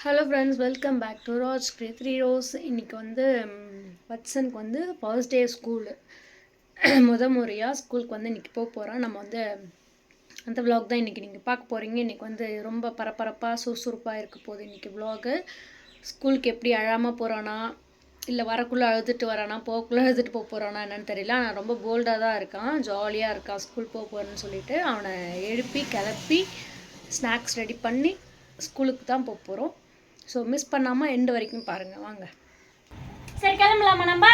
Hello friends, welcome back to Raj grey 3 rose. இன்றைக்கி வந்து வட்சனுக்கு வந்து ஃபர்ஸ்ட் டே ஸ்கூலு. முறையாக ஸ்கூலுக்கு வந்து இன்றைக்கி போகிறான். நம்ம வந்து அந்த விலாக் தான் இன்றைக்கி நீங்கள் பார்க்க போகிறீங்க. இன்றைக்கி வந்து ரொம்ப பரபரப்பாக சுறுசுறுப்பாக இருக்க போகுது இன்றைக்கி விலாகு. ஸ்கூலுக்கு எப்படி அழாமல் போகிறானா, இல்லை வரக்குள்ளே அழுதுட்டு வரானா, போகக்குள்ளே அழுதுட்டு போகிறானா என்னென்னு தெரியல. ஆனால் ரொம்ப போல்டாக தான் இருக்கான், ஜாலியாக இருக்கான். ஸ்கூல் போகிறேன்னு சொல்லிட்டு அவனை எழுப்பி கிளப்பி ஸ்நாக்ஸ் ரெடி பண்ணி ஸ்கூலுக்கு தான் போகிறோம். ஸோ மிஸ் பண்ணாமல் எண்டு வரைக்கும் பாருங்கள். வாங்க. சரி கிளம்பலாமா நம்ம?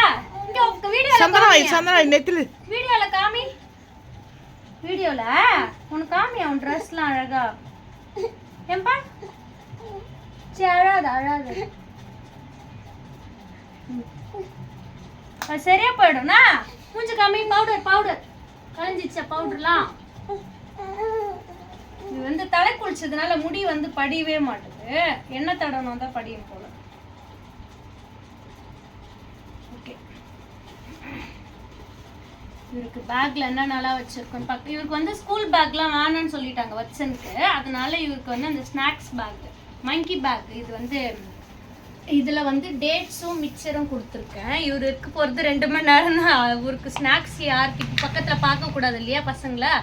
இங்க வீடியோல காமி. வீடியோல உனக்கு காமி அவன் ட்ரெஸ்லாம் அழகா. ஏம்பா சரி அழாது அது சரியா போயிடும்னா. மூஞ்சி காமி. பவுடர் கலைஞ்சிச்ச பவுடர்லாம். இது வந்து தலை குளிச்சதுனால முடி வந்து படியவே மாட்டுது. எண்ணெய் தடணும் தான் படியும் போல. ஓகே, இவருக்கு பேக்ல என்னென்னலாம் வச்சிருக்கோம் பார்க்க. இவருக்கு வந்து ஸ்கூல் பேக்லாம் வேணும்னு சொல்லிட்டாங்க வச்சனுக்கு. அதனால இவருக்கு வந்து அந்த ஸ்நாக்ஸ் பேக், மங்கி பேக், இது வந்து இதில் வந்து டேட்ஸும் மிக்சரும் கொடுத்துருக்கேன். இவர் இருக்க போகிறது 2 மணி நேரம் தான். இவருக்கு ஸ்நாக்ஸ் யாருக்கு இப்போ பக்கத்தில் பார்க்கக்கூடாது இல்லையா பசங்களை,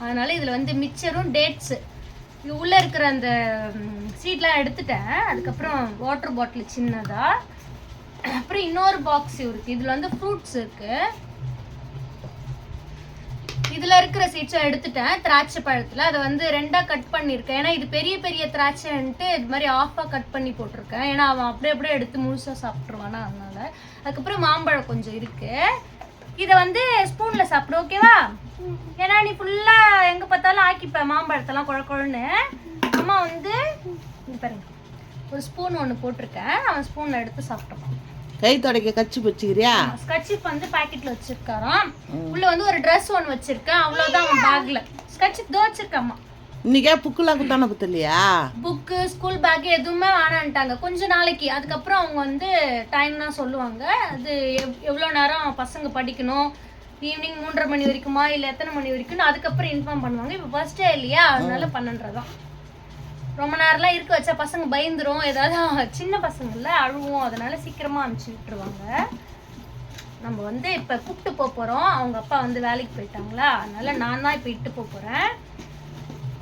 அதனால் இதில் வந்து மிக்சரும் டேட்ஸு, இது உள்ளே இருக்கிற அந்த சீட்லாம் எடுத்துட்டேன். அதுக்கப்புறம் வாட்டர் பாட்டில் சின்னதாக, அப்புறம் இன்னொரு பாக்ஸ் இருக்குது. இதில் வந்து ஃப்ரூட்ஸ் இருக்குது. இதில் இருக்கிற சீட்ஸும் எடுத்துட்டேன். திராட்சை பழத்தில் அதை வந்து 2ஆக கட் பண்ணியிருக்கேன். ஏன்னா இது பெரிய பெரிய திராட்சைன்ட்டு இது மாதிரி ஆஃபாக கட் பண்ணி போட்டிருக்கேன். ஏன்னா அவன் அப்படியே எடுத்து முழுசாக சாப்பிட்ருவானா, அதனால. அதுக்கப்புறம் மாம்பழம் கொஞ்சம் இருக்குது. இதை வந்து ஸ்பூனில் சாப்பிடு, ஓகேவா? ஏன்னா நீ ஃபுல்லாக எங்கே பார்த்தாலும் ஆக்கிப்பேன் மாம்பழத்தெல்லாம் குழக்குழன்னு. அம்மா வந்து இங்கே பாருங்க, ஒரு ஸ்பூன் ஒன்று போட்டிருக்கேன். அவன் ஸ்பூனில் எடுத்து சாப்பிட்டான். கை தொடக்க கச்சிப் வச்சுக்கிறியா? ஸ்கட்சிப் வந்து பாக்கெட்டில் வச்சுருக்காராம். உள்ளே வந்து ஒரு ட்ரெஸ் ஒன்று வச்சுருக்கேன், அவ்வளோதான் அவன் பேக்கில். ஸ்கட்சிப் தான் வச்சுருக்காம்மா. இன்னைக்கே புக்கெல்லாம் குத்தான பத்தலையா? புக்கு ஸ்கூல் பேக் எதுவுமே வேணான்ட்டாங்க கொஞ்ச நாளைக்கு. அதுக்கப்புறம் அவங்க வந்து டைம் தான் சொல்லுவாங்க. அது எவ்வளோ நேரம் பசங்க படிக்கணும், ஈவினிங் 3:30 மணி வரைக்குமா இல்லை எத்தனை மணி வரைக்கும்னு அதுக்கப்புறம் இன்ஃபார்ம் பண்ணுவாங்க. இப்போ ஃபர்ஸ்ட் டே இல்லையா, அதனால 12:30 தான். ரொம்ப நேரம்லாம் இருக்க வச்சா பசங்க பயந்துரும், ஏதாவது சின்ன பசங்கள்ல அழுவோம், அதனால சீக்கிரமாக அனுப்பிச்சி விட்டுருவாங்க. நம்ம வந்து இப்போ கூப்பிட்டு போகிறோம். அவங்க அப்பா வந்து வேலைக்கு போயிட்டாங்களா, அதனால நான் தான் இப்போ இட்டு போகிறேன்.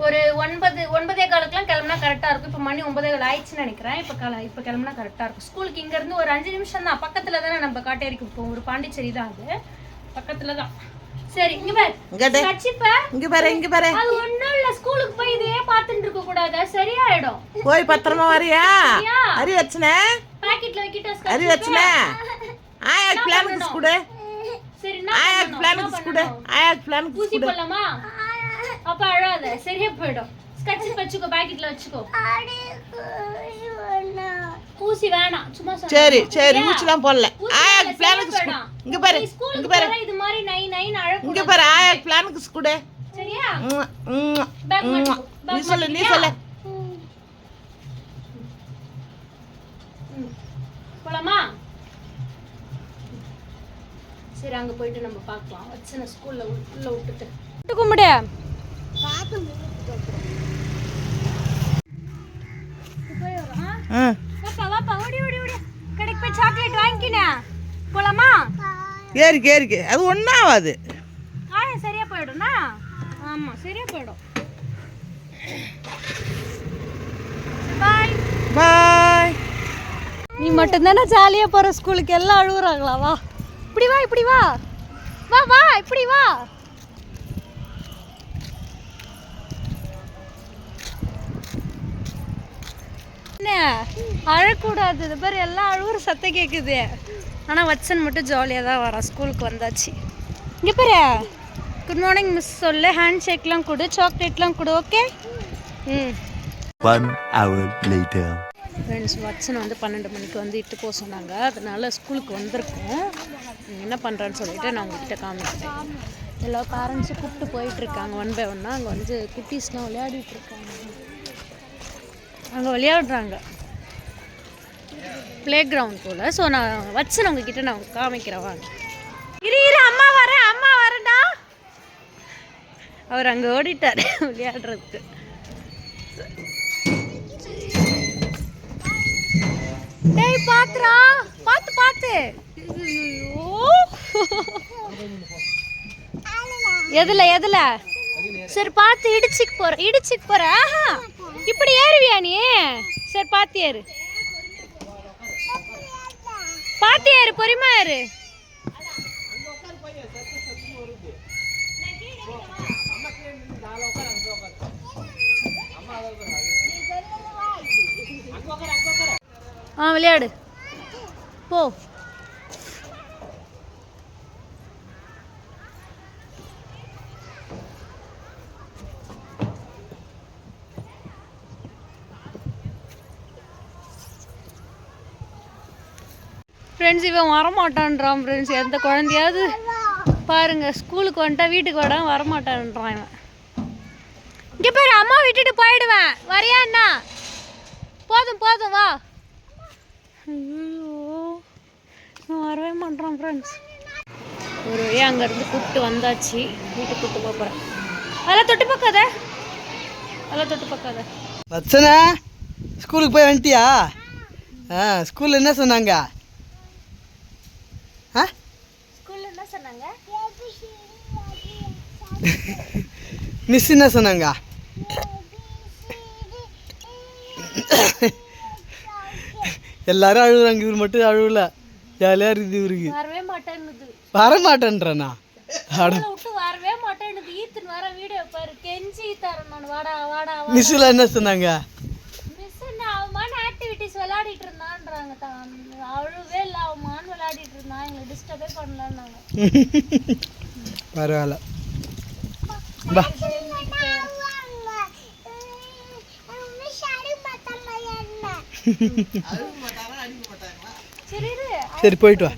ஒரு 9:15 கிளம்புனா கரெக்டாக இருக்கும். இப்போ மணி 9:15 ஆயிடுச்சுன்னு நினைக்கிறேன். இப்போ கிளம்புனா கரெக்டாக இருக்கும். ஸ்கூலுக்கு இங்கேருந்து ஒரு 5 நிமிஷம் தான், பக்கத்தில் தானே. நம்ம காட்டேரிக்கு போவோம், ஒரு பாண்டிச்சேரி தான், அது பக்கத்தில் தான். சரி இங்க பாரு, இங்க பாரு. அது ஒண்ணும் இல்ல, ஸ்கூலுக்கு போய் இதே பார்த்துட்டு இருக்க கூடாது, சரியாயிடும். போய் பத்திரமா வரியா? அரி வச்சனே பாக்கெட்ல வைக்கிட்ட அரி வச்சனே. ஆயாக்கு பிளானுக்கு ஸ்கூடு. சரி நான் ஆயாக்கு பிளானுக்கு ஸ்கூடு. ஆயாக்கு பிளானுக்கு ஊசி போடலாமா? அப்ப அழாத, சரியா போயிடும். ஸ்கட்ச் வச்சுக்கோ, பாக்கெட்ல வச்சுக்கோ. ஊசி வேணாம், சும்மா சரி ஊசிலாம் போடல. ஆயாக்கு பிளானுக்கு ஸ்கூடு. இங்க பாரு இது மாதிரி நை நைன்னு அழகு. இங்க பாரு, ஆயாக்கு பிளானுக்கு ஸ்கூடு. சரியா? நீ சொல்லு. போலாமா? சரி அங்க போயிட்டு நம்ம பார்க்கலாம். வச்சன ஸ்கூல்ல உள்ள விட்டுட்டு கும்பிடு. வாப்பா ஓடி கடைக்கு போய் சாக்லேட் வாங்கிக்கினே போலாமா? ஏறிக்கு அது ஒன்றாவாது. சரியா போயிடும்னா? ஆமா சரியா போயிடும். பாய். நீ மட்டும் தானே ஜாலியா போற ஸ்கூலுக்கு, எல்லாம் அழுகுறாங்களா? வா இப்படி வா இப்படி வா இப்படி வா. அழக்கூடாது. இது பேர் எல்லாம் அழுகுற சத்தம் கேட்குது. ஆனால் வச்சன் மட்டும் ஜாலியாக தான் வரான். ஸ்கூலுக்கு வந்தாச்சு. இங்கே பாரு, குட் மார்னிங் மிஸ் சொல்லு, ஹேண்ட் ஷேக்லாம் கொடு, சாக்லேட்லாம் கொடு, ஓகே? 1 hour later. ஃப்ரெண்ட்ஸ், வச்சனை வந்து 12 மணிக்கு வந்து இட்டு போக சொன்னாங்க. அதனால ஸ்கூலுக்கு வந்திருக்கோம். என்ன பண்ணுறான்னு சொல்லிட்டு நான் உங்கள்கிட்ட காமிக்கிறேன். எல்லா பேரண்ட்ஸும் கூப்பிட்டு போயிட்டுருக்காங்க 1 by 1. அங்கே வந்து குட்டீஸ்லாம் விளையாடிட்டுருக்காங்க. அங்கே விளையாடுறாங்க, ப்ளே கிரவுண்ட் போல். ஸோ நான் வச்சேன் உங்ககிட்ட நான் காமிக்கிறேன், வாங்க. இரு அம்மா வரேன்டா. அவர் அங்கே ஓடிட்டார் விளையாடுறதுக்கு. பாத்துறா, பாத்து பாத்து. ஐயோ. எதுல சரி பார்த்து இடிச்சுக்கு போற. ஆஹா இப்படி ஏறுவியா நீ? சரி பார்த்து ஏறு பொறுமா ஏறு. விளையாடு போ. ஃப்ரெண்ட்ஸ் இவன் வரமாட்டான்றான் ஃப்ரெண்ட்ஸ். எந்த குழந்தையாவது பாருங்கள் ஸ்கூலுக்கு வந்துட்டா வீட்டுக்கு வரமாட்டான்றான் இவன். இங்கே பாரு அம்மா விட்டுட்டு போயிடுவேன் வரையா என்ன? போதும் வா. ஐயோ இவன் வரவே மாட்டான் ஃப்ரெண்ட்ஸ். ஒரு வழியாக அங்கேருந்து கூப்பிட்டு வந்தாச்சு. வீட்டுக்கு கூப்பிட்டு போகிறேன். அதெல்லாம் தொட்டு பார்க்காத. வச்சனா ஸ்கூலுக்கு போய் வந்துட்டியா? ஸ்கூலில் என்ன சொன்னாங்க? மிஸ் என்ன சொன்னாங்க? எல்லாரும் அழுகுறாங்க, இவர் மட்டும் அழுவல. ஜாலியாக இருக்குது இவருக்கு. வர மாட்டேன்றண்ணா. மிஸ்ஸில் என்ன சொன்னாங்க? விளையாடிட்டு இருந்தான்றாங்க. அழுவே இல்லை அவமான்னு விளையாடிட்டு இருந்தான். எங்களை டிஸ்டர்பே பண்ணலன்னாங்க. பரவாயில்ல பா. சரி போயிட்டு வா.